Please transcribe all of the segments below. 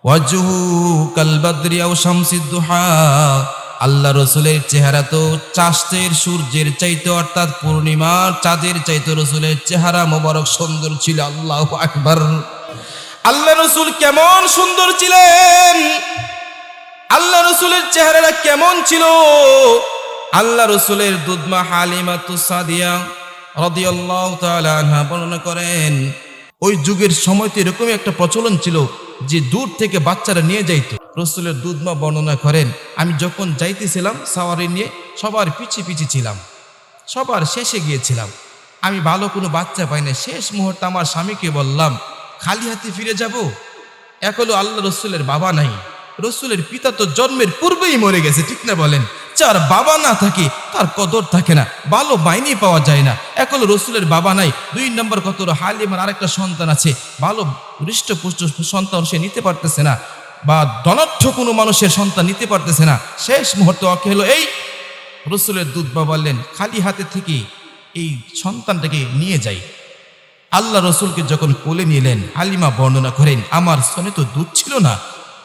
ওয়াজহু কাল বাদরি আও শামসিদ দুহা, আল্লাহ রসুলের চেহারা তো চাঁদের সূর্যের চাইতে অর্থাৎ পূর্ণিমার চাঁদের চাইতে রসুলের চেহারা মোবারক সুন্দর ছিল। আল্লাহু আকবার। আল্লাহ রসুল কেমন সুন্দর ছিলেন, আল্লাহ রসুলের চেহারাটা কেমন ছিল। আল্লাহ রসুলের দুধমা হালিমাতুস সাদিয়া রাদিয়াল্লাহু তাআলা আনহা বর্ণনা করেন, ওই যুগের সময় তো এরকমই একটা প্রচলন ছিল যে দূর থেকে বাচ্চারা নিয়ে যাইতো। রসুলের দুধমা বর্ণনা করেন, আমি যখন যাইতেছিলাম সাওয়ারি নিয়ে সবার পিছিয়ে পিছিয়ে ছিলাম, সবার শেষে গিয়েছিলাম। আমি ভালো কোনো বাচ্চা পাই না। শেষ মুহূর্তে আমার স্বামীকে বললাম, খালি হাতে ফিরে যাব? এখনো আল্লাহ রসুলের বাবা নাই, রসুলের পিতা তো জন্মের পূর্বেই মরে গেছে, ঠিক না বলেন? যার বাবা না থাকে তার কদর থাকে না, ভালো মাইনে পাওয়া যায় না। এখনো রসুলের বাবা নাই। 2 নম্বর কত, হালিমার আরেকটা সন্তান আছে, ভালো হৃষ্টপুষ্ট সন্তান সে নিতে পারতেছে না, বা ধনাঢ্য কোনো মানুষের সন্তান নিতে পারতেছে না। শেষ মুহূর্তে ওকে হলো এই রসুলের দুধ বা বললেন, খালি হাতে থেকে এই সন্তানটাকে নিয়ে যাই। আল্লাহ রসুলকে যখন কোলে নিলেন, হালিমা বর্ণনা করেন, আমার স্তনে তো দুধ ছিল না,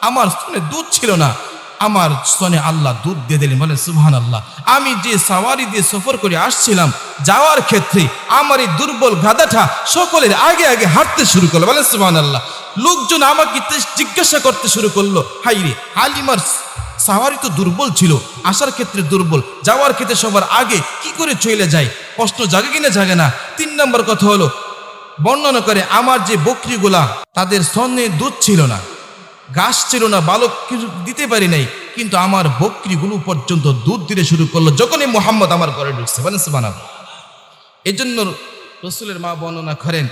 আমার স্তনে দুধ ছিল না, আমার স্তনে আল্লাহ দুধ দিয়ে দিলেন। বলেন সুবহানাল্লাহ। আমি যে সাওয়ারি দিয়ে সফর করে আসছিলাম, যাওয়ার ক্ষেত্রে আমার এই দুর্বল গাধাটা সকলের আগে আগে হাঁটতে শুরু করলো। বলেন সুবহানাল্লাহ। লোকজন আমাকে জিজ্ঞাসা করতে শুরু করলো, হাই রে, হালিমার সাওয়ারি তো দুর্বল ছিল, আসার ক্ষেত্রে দুর্বল, যাওয়ার ক্ষেত্রে সবার আগে কি করে চলে যায়? প্রশ্ন জাগে কিনা জাগে না? 3 নম্বর কথা হলো, বর্ণনা করে আমার যে বকরিগুলা তাদের স্তনে দুধ ছিল না, ঘাস ছিল না, বালক কিছু দিতে পারি নাই, কিন্তু আমার বকরিগুলো পর্যন্ত দুধ দিতে শুরু করলো যখনই মুহাম্মদ আমার ঘরে ঢুকছে। বলেন সুবহানাল্লাহ। এই জন্য রসুলের মা বর্ণনা করেন,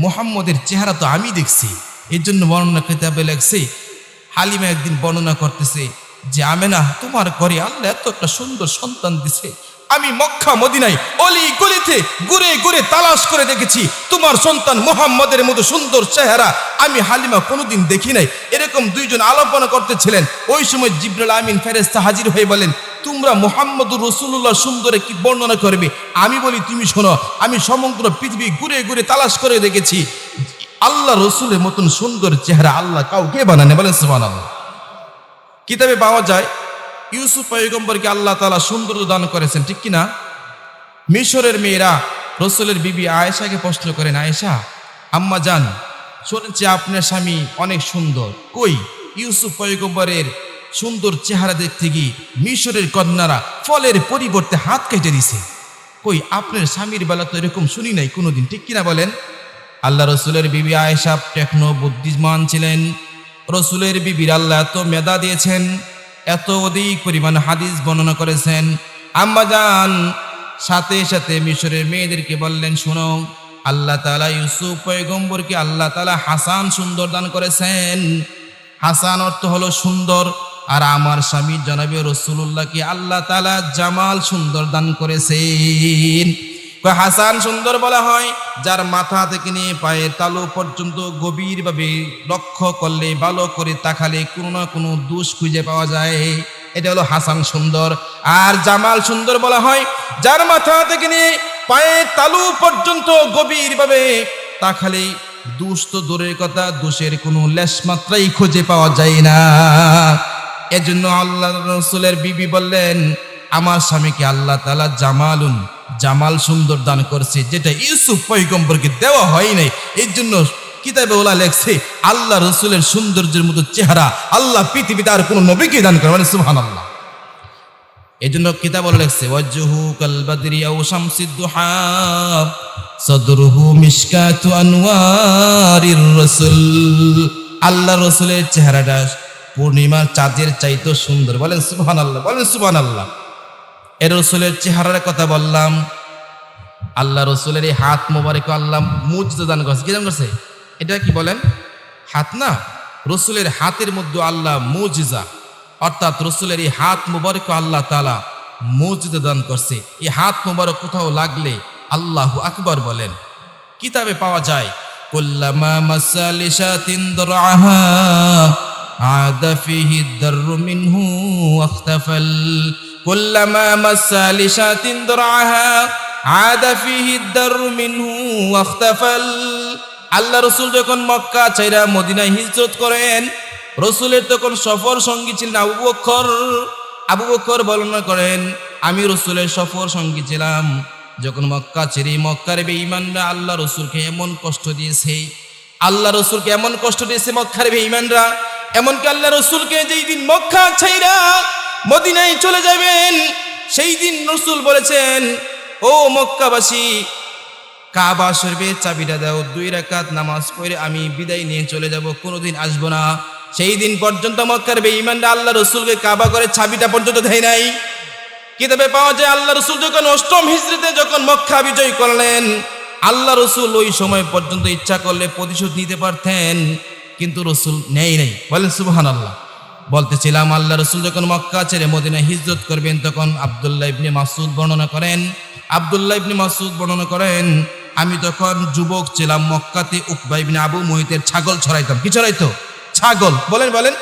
মুহাম্মদের চেহারা তো আমি দেখছি। এই জন্য বর্ণনা কিতাবে লেখছে, হালিমা একদিন বর্ণনা করতেছে যে আমেনা, তোমার ঘরে আল্লাহ এত একটা সুন্দর সন্তান দিছে, আমি মক্কা মদিনায় অলি গলিতে ঘুরে ঘুরে তালাশ করে দেখেছি, তোমার সন্তান মুহাম্মদের মতো সুন্দর চেহারা আমি হালিমা কোনোদিন দেখি নাই। এরকম 2 জন আলোচনা করতেছিলেন। ওই সময় জিবরাইল আমিন ফেরেশতা হাজির হয়ে বলেন, তোমরা মুহাম্মদুর রাসূলুল্লাহ সুন্দরে কি বর্ণনা করবে? আমি বলি, তুমি শোনো, আমি সমগ্র পৃথিবী ঘুরে ঘুরে তালাশ করে দেখেছি, আল্লাহ রসুলের মতন সুন্দর চেহারা আল্লাহ কাউকে বানানে। বলেন সুবহানাল্লাহ। কিতাবে পাওয়া যায় ইউসুফ পয়গম্বরকে আল্লাহ তাআলা সৌন্দর্য দান করেছেন, ঠিক কিনা? মিশরের মেয়েরা রসুলের বিবি আয়েশাকে প্রশ্ন করেন, আয়েশা আম্মা জান, শুনেছি আপনার স্বামী অনেক সুন্দর, কই? ইউসুফ পয়গম্বরের সুন্দর চেহারা দেখতে গিয়ে মিশরের কন্যারা ফলের পরিবর্তে হাত কেটে দিছে, কই আপনার স্বামীর বেলা তো এরকম শুনি নাই কোনোদিন, ঠিক কিনা বলেন? আল্লাহ রসুলের বিবি আয়েশা টেকনো বুদ্ধিমান ছিলেন। রসুলের বিবির আল্লাহ এত মেধা দিয়েছেন, এত অধিক পরিমাণ হাদিস বর্ণনা করেছেন। আম্মা জান সাথে সাথে মিশরের মেয়েদেরকে বললেন, শোনো, আল্লাহ তাআলা ইউসুফ পয়গম্বরকে আল্লাহ তাআলা হাসান সুন্দর দান করেছেন। হাসান অর্থ হলো সুন্দর, আর আমার স্বামী জনাবে রাসূলুল্লাহকে আল্লাহ তাআলা জামাল সুন্দর দান করেছেন। হাসান সুন্দর বলা হয় যার মাথা থেকে নিয়ে পায়ের তালু পর্যন্ত গভীরভাবে লক্ষ্য করলে, ভালো করে তাকালে কোনো না কোনো দোষ খুঁজে পাওয়া যায়, এটা হলো হাসান সুন্দর। আর জামাল সুন্দর বলা হয় যার মাথা থেকে নিয়ে পায়ের তালু পর্যন্ত গভীরভাবে তাকালে দোষ তো দূরের কথা, দোষের কোনো লেশ মাত্রাই খুঁজে পাওয়া যায় না। এজন্য আল্লাহ রাসূলের বিবি বললেন, আমার স্বামীকে আল্লাহ তাআলা জামাল সুন্দর দান করছে, যেটা ইউসুফ পয়গম্বরকে দেওয়া হয় নাই। এই জন্য কিতাবে ওলা লেখছে, আল্লাহ রসুলের সৌন্দর্যের মতো চেহারা আল্লাহ পৃথিবীতে আর কোনো নবীকে দান করে। মানে সুবহানাল্লাহ। এই জন্য কিতাব ওলা লেখছে, ওয়াজহু কাল বাদরি আও শামসিদ দুহা সাদরুহু মিশকাতু আনওয়ারির রাসূল। আল্লাহ রসুলের চেহারাটা পূর্ণিমার চাঁদের চাইতে সুন্দর। বলেন সুবহানাল্লাহ, বলেন সুবহানাল্লাহ। এর রসুলের চেহারার কথা বললাম। আল্লাহ রসুলের এই হাত মোবারক আল্লাহ মুজিজা দান করছে। কি দান করছে? এটা কি বলেন? হাত না, রসুলের হাতের মধ্যে আল্লাহ মুজিজা, অর্থাৎ রসুলের এই হাত মোবারক আল্লাহ তাআলা মুজিজা দান করছে। এই হাত মোবারক কোথাও লাগলে আল্লাহু আকবার বলেন। কিতাবে পাওয়া যায়, কুল্লামা মাসালিশাতিন দরআহা আদা ফিহি দাররু মিনহু ওয়াখতাফাল, কুল্লামা মাসালিশাতিন দরআহা আদা ফিহি দাররু মিনহু ওয়াখতাফাল। আল্লাহ রাসূল যখন মক্কা ছাইরা মদিনায় হিজরত করেন, রসুলের তখন সফর সঙ্গী ছিলেন আবু বকর। আবু বকর বর্ণনা করেন, আমি রসুলের সফর সঙ্গী ছিলাম যখন মক্কা ছেড়ে মক্কার বেঈমানরা আল্লাহ রসুলকে এমন কষ্ট দিয়েছে, আল্লাহ রসুলকে এমন কষ্ট দিয়েছে মক্কার বেঈমানরা, এমনকি আল্লাহ রসুলকে যেই দিন মক্কা ছাইরা মদিনায় চলে যাবেন সেই দিন রসুল বলেছেন, ও মক্কাবাসী, কাবা শরীফের চাবিটা দাও, 2 রাকাত নামাজ পড়ে আমি বিদায় নিয়ে চলে যাব, কোনোদিন আসবো না। সেই দিন পর্যন্ত মক্কার বেঈমানরা আল্লাহ রসুলকে কাবা করে চাবিটা পর্যন্ত দেয় নাই। কিতাবে পাওয়া যায় আল্লাহ রসুল যখন 8ম হিজরিতে যখন মক্কা বিজয় করলেন, আল্লাহ রসুল ওই সময় পর্যন্ত ইচ্ছা করলে প্রতিশোধ নিতে পারতেন, কিন্তু রসুল নেই নাই। বলেন সুবহানাল্লাহ। বলতেছিলাম, আল্লাহ রসুল যখন মক্কা ছেড়ে মদিনায় হিজরত করবেন তখন আব্দুল্লাহ ইবনে মাসউদ বর্ণনা করেন, আব্দুল্লাহ ইবনে মাসউদ বর্ণনা করেন, আমি তখন যুবক ছিলাম, মক্কাতে উকবা ইবনে আবু মুহিতের ছাগল ছড়াইতাম। কি ছড়াইতো? ছাগল। বলেন বলেন।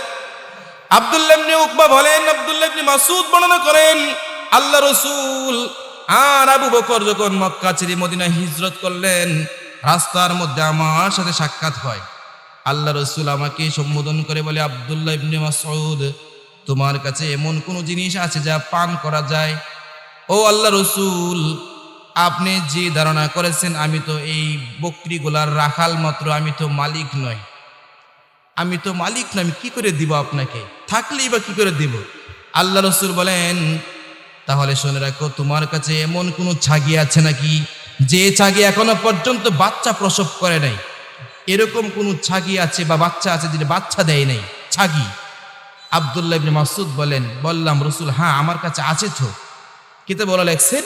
আব্দুল্লাহ ইবনে উকবা বলেন, আব্দুল্লাহ ইবনে মাসউদ বর্ণনা করেন, আল্লাহ রসুল আর আবু বকর যখন মক্কা ছেড়ে মদিনায় হিজরত করলেন, রাস্তার মধ্যে আমার সাথে সাক্ষাৎ হয়। আল্লাহ রসুল আমাকে সম্বোধন করে বলে, আব্দুল্লাহ ইবনে মাসউদ, তোমার কাছে এমন কোন জিনিস আছে যা পান করা যায়? ও আল্লাহ রসুল, আপনি যে ধারণা করেছেন আমি তো এই বকরিগুলার রাখাল মাত্র, আমি তো মালিক নই, আমি তো মালিক নই, আমি কি করে দিব আপনাকে, থাকলেই বা কি করে দিব? আল্লাহ রসুল বলেন, তাহলে শুনে রাখো, তোমার কাছে এমন কোনো ছাগি আছে নাকি যে ছাগি এখনো পর্যন্ত বাচ্চা প্রসব করে নাই? এরকম কোন ছাগি আছে বা বাচ্চা আছে যেটা বাচ্চা দেয় নাই? ছাগি। আব্দুল্লাহ ইবনে মাসউদ বলেন, বললাম রসুল, হ্যাঁ আমার কাছে আছে তো। কিতে বলা লেখছেন,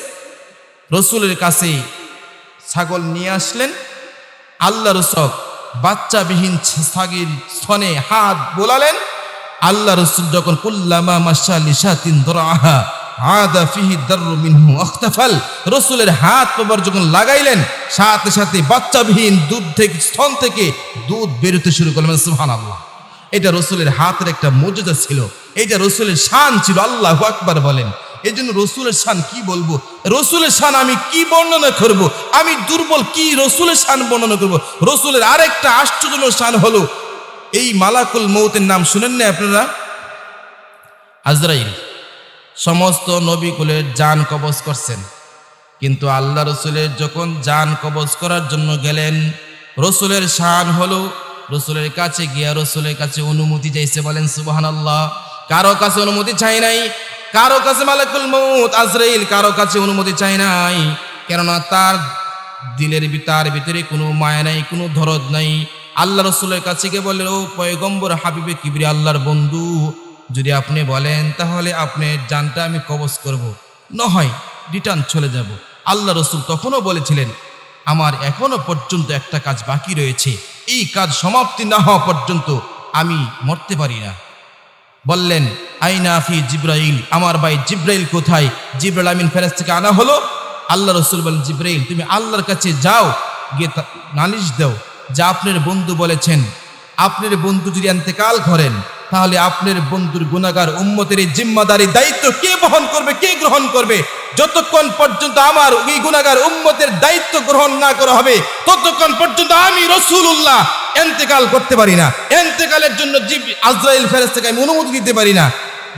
রসুলের কাছে ছাগল নিয়ে আসলেন, আল্লাহ রসুল বাচ্চাবিহীন ছাগির স্তনে হাত বোলালেন। আল্লাহ রসুল যখন কুল্লামা মাশা লিশাতিন দরাহা আদা ফিহি দাররু মিনহু আখতাফাল, রসুলের হাত পাবার যখন লাগাইলেন, সাথে সাথে বাচ্চাবিহীন দুধ থেকে স্তন থেকে দুধ বেরোতে শুরু করলেন। সুবহানাল্লাহ। এটা রসুলের হাতের একটা মর্যাদা ছিল, এটা রসুলের শান ছিল। আল্লাহু আকবার বলেন। এই জন্য রসুলের শান কি বলবো, রসুলের শান আমি কি বর্ণনা করব, আমি দুর্বল, কি রসুলের শান বর্ণনা করব? রসুলের আরেকটা আশ্চর্যজনক শান হলো, এই মালাকুল মউতের নাম শুনেন না আপনারা? আজরাইল সমস্ত নবীকুলের জান কবজ করছেন, কিন্তু আল্লাহ রসুলের যখন জান কবজ করার জন্য গেলেন, রসুলের শান হলো রসুলের কাছে গিয়া রসুলের কাছে অনুমতি চাইছে। বলেন সুবহানাল্লাহ। কারো কাছে অনুমতি চাই নাই, কারো কাছে মালাকুল মউত আজরাইল কারো কাছে অনুমতি চাই নাই, কেননা তার দিলের তার ভিতরে কোনো মায়া নাই, কোনো দরদ নাই। আল্লাহ রসুলের কাছে গিয়ে বললেন, ও পয়গম্বর হাবিবে কিবরি, আল্লাহর বন্ধু, যদি আপনি বলেন তাহলে আপনার জানটা আমি কবজ করব, নয় রিটার্ন চলে যাব। আল্লাহ রসুল তখনও বলেছিলেন, আমার এখনো পর্যন্ত একটা কাজ বাকি রয়েছে, এই কাজ সমাপ্তি না হওয়া পর্যন্ত আমি মরতে পারি না। বললেন, আইনা ফি জিব্রাইল, আমার ভাই জিব্রাইল কোথায়? জিব্রাইল আমিন ফেরেশতাকে আনা হলো। আল্লাহ রসুল বলেন, জিব্রাইল তুমি আল্লাহর কাছে যাও, গিয়ে নালিশ দাও যা আপনার বন্ধু বলেছেন, আপনার বন্ধু যদি ইন্তেকাল করেন তাহলে আপনার বন্ধুর গুনাহগার উম্মতের এই জিম্মাদারি দায়িত্ব কে বহন করবে, কে গ্রহণ করবে? যতক্ষণ পর্যন্ত আমার এই গুনাহগার উম্মতের দায়িত্ব গ্রহণ না করা হবে ততক্ষণ পর্যন্ত আমি রাসূলুল্লাহ ইন্তেকাল করতে পারি না। ইন্তেকালের জন্য আজরাইল ফেরেশতাকে আমি অনুমতি দিতে পারি না।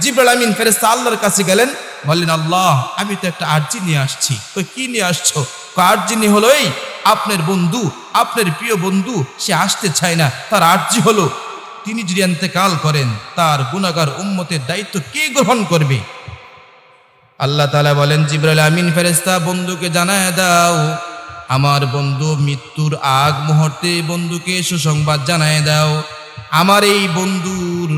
জিবরাইল আমিন ফেরেশতা আল্লাহর কাছে গেলেন, বললেন, আল্লাহ আমি তো একটা আরজি নিয়ে আসছি। কই কি নিয়ে আসছো? আরজি নিয়ে হলো এই, আপনার বন্ধু, আপনার প্রিয় বন্ধু সে আসতে চায় না, তার আরজি হলো তিনি যদি ইন্তেকাল করেন তার গুনাহগার উম্মতের দায়িত্ব কে গ্রহণ করবে? আল্লাহ তাআলা বলেন, জিবরাইল আমিন ফেরেশতা বন্ধুকে জানায় দাও, আমার বন্ধু মৃত্যুর আগ মুহূর্তে বন্ধুকে সুসংবাদ জানায় দাও, আমার এই বন্ধুর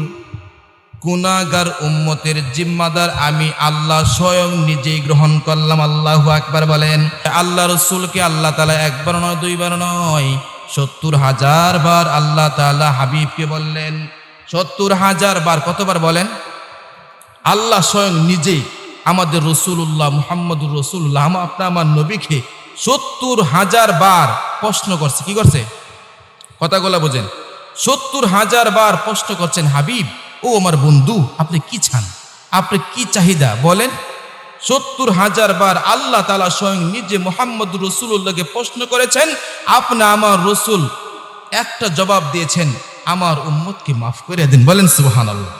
গুনাহগার উম্মতের জিম্মাদার আমি আল্লাহ স্বয়ং নিজেই গ্রহণ করলাম। আল্লাহু আকবার বলেন। আল্লাহ রসুলকে আল্লাহ তাআলা একবার নয়, দুইবার নয়, 70,000 বার আল্লাহ তাআলা হাবিবকে বললেন। 70,000 বার। কতবার বলেন? আল্লাহ স্বয়ং নিজেই আমাদের রসুল্লাহ মুহাম্মদুর রসুল্লাহ আমার নবীকে 70,000 বার প্রশ্ন করছে। কি করছে? কথাগুলো বোঝেন। 70,000 বার প্রশ্ন করছেন, হাবিব ও আমার বন্ধু, আপনি কি চান, আপনি কি চাহিদা বলেন? 70,000 বার আল্লাহ তাআলা স্বয়ং নিজে মুহাম্মদুর রাসূলুল্লাহকে প্রশ্ন করেছেন। আপনি আমার রসুল একটা জবাব দিয়েছেন, আমার উম্মতকে মাফ করে দিন, বলেন সুবহানাল্লাহ।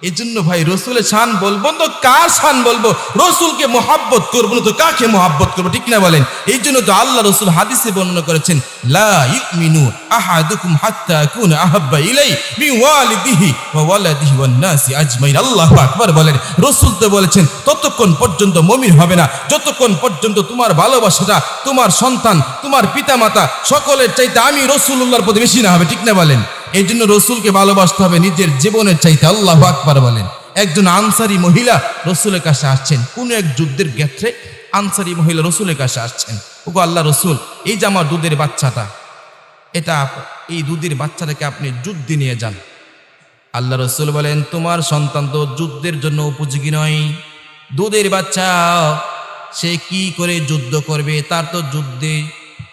এই জন্য ভাই রসুলের শান বলবো তো কার শান বলবো? রসুলকে মোহাব্বত করবো না তো কাকে মোহাব্বত করবো? ঠিক না বলেন? এই জন্য তো আল্লাহ রসুল হাদিসে বর্ণনা করেছেন, লা ইউমিনু আহাদুকুম হাত্তা আকুনা আহাব্বা ইলাই মিন ওয়ালিদিহি ওয়া ওয়ালাদিহি ওয়ান নাসি আজমাইন। আল্লাহু আকবার বলেন। রসুল তো বলেছেন ততক্ষণ পর্যন্ত মুমিন হবে না যতক্ষণ পর্যন্ত তোমার ভালোবাসাটা তোমার সন্তান, তোমার পিতামাতা সকলের চাইতে আমি রাসূলুল্লাহর প্রতি বেশি না হবে। ঠিক না বলেন? এই জন্য রসুলকে ভালোবাসতে হবে নিজের জীবনের চাইতে। আল্লাহু আকবার বলেন। একজন আনসারী মহিলা রসুলের কাছে আসছেন, কোন এক যুদ্ধের ক্ষেত্রে আনসারী মহিলা রসুলের কাছে আসছেন। ওগো আল্লাহ রসুল, এই যে আমার দুধের বাচ্চাটা, এই দুধের বাচ্চাটাকে আপনি যুদ্ধে নিয়ে যান। আল্লাহ রসুল বলেন, তোমার সন্তান তো যুদ্ধের জন্য উপযোগী নয়। দুধের বাচ্চা সে কি করে যুদ্ধ করবে? তার তো যুদ্ধে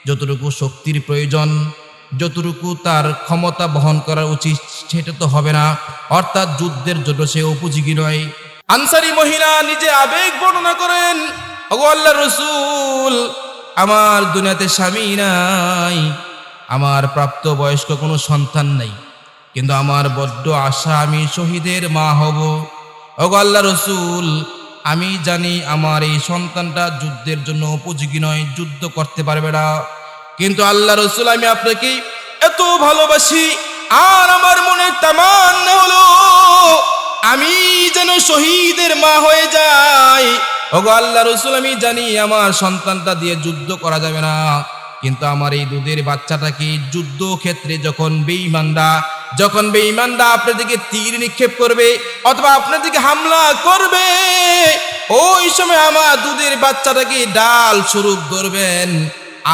যতটুকু শক্তির প্রয়োজন, যতটুকু তার ক্ষমতা বহন করা উচিত সেটা তো হবে না, অর্থাৎ যুদ্ধের জন্য সে উপযোগী নয়। আনসারী মহিলা নিজে আবেগ বর্ণনা করেন, ওগো আল্লাহর রাসূল, আমার দুনিয়াতে স্বামী নাই, আমার প্রাপ্ত বয়স্ক কোনো সন্তান নাই, কিন্তু আমার বড্ড আশা আমি শহীদের মা হব। ওগো আল্লাহর রাসূল, আমি জানি আমার এই সন্তানটা যুদ্ধের জন্য উপযোগী নয়, যুদ্ধ করতে পারবে না, কিন্তু আল্লাহ রসুল আমি আপনাকে এত ভালোবাসি আর আমার মনে তামান্না হলো আমি যেন শহীদের মা হয়ে যাই। ওগো আল্লাহ রসুল, আমি জানি আমার সন্তানটা দিয়ে যুদ্ধ করা যাবে না, কিন্তু আমার এই দুধের বাচ্চাটাকে যুদ্ধ ক্ষেত্রে যখন বেঈমানরা আপনার দিকে তীর নিক্ষেপ করবে অথবা আপনার দিকে হামলা করবে, ওই সময় আমার দুধের বাচ্চাটাকে ডাল স্বরূপ ধরবেন,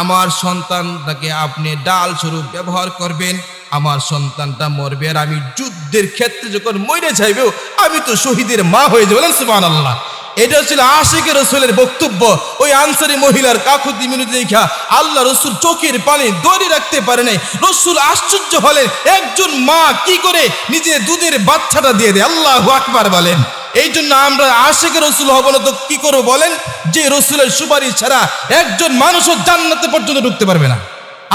আমার সন্তানটাকে আপনি ডাল স্বরূপ ব্যবহার করবেন, আমার সন্তানটা মরবে আর আমি যুদ্ধের ক্ষেত্রে যখন মরে যাইব আমি তো শহীদের মা হয়ে যাবো। বলেন সুবহানাল্লাহ। এটা ছিল আশিকে রসুলের বক্তব্য। ওই আনসারী মহিলার কাকুতি মিনতি দেখা আল্লাহ রসুল চোখের পানি ধরে রাখতে পারে নাই। রসুল আশ্চর্য হলেন, একজন মা কি করে নিজের দুধের বাচ্চাটা দিয়ে দেয়। আল্লাহু আকবার বলেন। এই জন্য আমরা আশিকে রসুল হব না তো কি করবো বলেন? যে রসুলের সুপারিশ ছাড়া একজন মানুষও জান্নাতে পর্যন্ত ঢুকতে পারবে না।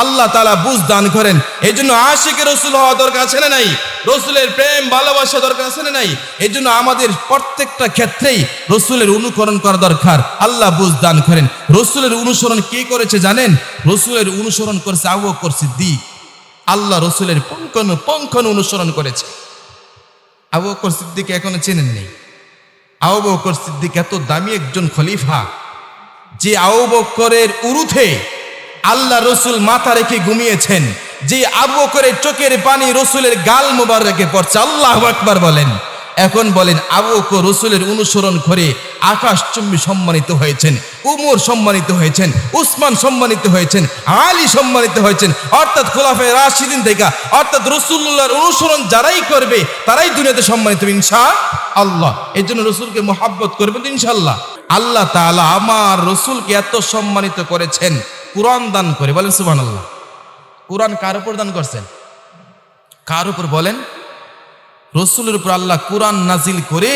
আল্লাহ তাআলা বুঝ দান করেন। এই জন্য আশিকে রসুল হওয়া দরকার আছে না নাই? রসুলের প্রেম ভালোবাসা দরকার আছে না নাই? এই জন্য আমাদের প্রত্যেকটা ক্ষেত্রেই রসুলের অনুকরণ করা দরকার। আল্লাহ বুঝ দান করেন। রসুলের অনুসরণ কে করেছে জানেন? রসুলের অনুসরণ করেছে আবু বকর সিদ্দিক। আল্লাহ রসুলের পঙ্খন অনুসরণ করেছে। আবু বকর সিদ্দিক এখনো চেনেন নেই। আবু বকর সিদ্দিক এত দামি একজন খলিফা যে আবু বকরের উরুতে আল্লাহ রসুল মাথা রেখে ঘুমিয়েছেন, যে আবু বকরের চোখের পানি রসুলের গাল মোবারকে পড়ছে। আল্লাহু আকবার বলেন। এখন বলেন, আবু বকর রসুলের অনুসরণ করে আকাশচুম্বী সম্মানিত হয়েছেন, উমর সম্মানিত হয়েছেন, উসমান সম্মানিত হয়েছেন, আলী সম্মানিত হয়েছেন, অর্থাৎ খোলাফায়ে রাশিদিন থেকে, অর্থাৎ রসুল্লাহর অনুসরণ যারাই করবে তারাই দুনিয়াতে সম্মানিত ইনশাআল্লাহ। এই জন্য রসুলকে মোহাব্বত করবেন ইনশাআল্লাহ। আল্লাহ তাআলা আমার রসুলকে এত সম্মানিত করেছেন কুরআন দান করে। বলেন সুবহানাল্লাহ। কুরআন কার উপর দান করছেন? কার উপর বলেন? রসুলের উপর আল্লাহ কুরআন নাজিল করে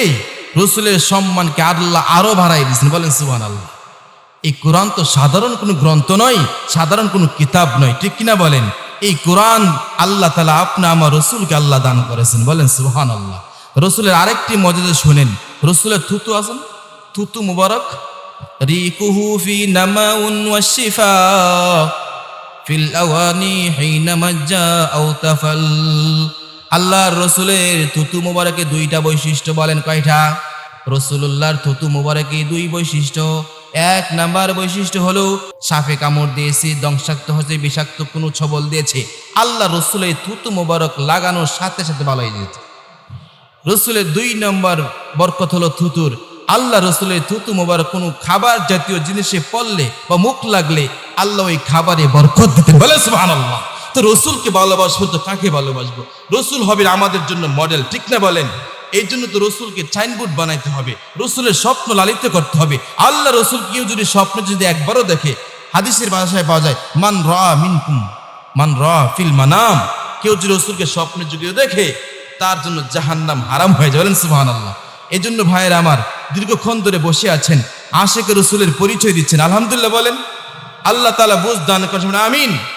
রসুলের সম্মানকে আল্লাহ আরো বাড়াই দিয়েছেন। বলেন সুবহানাল্লাহ। এই কুরআন তো সাধারণ কোনো গ্রন্থ নয়, সাধারণ কোনো কিতাব নয়, ঠিক কিনা বলেন? এই কুরআন আল্লাহ তাআলা আপনি আমার রসুলকে আল্লাহ দান করেছেন। বলেন সুবহানাল্লাহ। রসুলের আরেকটি মর্যাদা শুনেন। রসুলের থুতু আছেন, থুতু মুবারক, রিকুহু ফি নামাউন ওয়া শিফা ফিল আওয়ানি হিনা মাজা আও তাফাল। আল্লাহর রসুলের থুতু মুবারকে দুইটা বৈশিষ্ট্য। বলেন কয়টা? রসুলুল্লাহর থুতু মুবারকে দুই বৈশিষ্ট্য। এক নাম্বার বৈশিষ্ট্য হলো সাপে কামড় দিয়েছে, দংশাক্ত হয়েছে, বিষাক্ত কোনো ছবল দিয়েছে, আল্লাহ রসুলের থুতু মুবারক লাগানোর সাথে সাথে ভালো হয়ে যেত। রসুলের দুই নম্বর বরকত হলো থুতুর। আল্লাহ রসুলের থুতু মোবারক কোনো খাবার জাতীয় জিনিসে পড়লে বা মুখ লাগলে আল্লাহ ওই খাবারে বরকত দিতেন। বলে সুবহানাল্লাহ। তো রসুলকে ভালোবাসবো তো কাকে ভালোবাসবো? রসুল হবে আমাদের জন্য মডেল, ঠিক না বলেন? এই জন্য তো রসুলকে সাইনবোর্ড বানাইতে হবে, রসুলের স্বপ্ন লালিত করতে হবে। আল্লাহ রসুল কেউ যদি স্বপ্ন যদি একবারও দেখে, হাদিসের ভাষায় পাওয়া যায় মান রা মিনকুম মান রা ফিল মানাম, কেউ যদি রসুলকে স্বপ্নে যুগেও দেখে তার জন্য জাহান্নাম হারাম হয়ে যায়। বলেন সুবহানাল্লাহ। এই জন্য ভাইয়েরা আমার, দীর্ঘক্ষণ ধরে বসে আছেন, আশিকে রসুলের পরিচয় দিচ্ছেন, আলহামদুলিল্লাহ বলেন। আল্লাহ তাআলা বুঝ দান করেন, আমিন।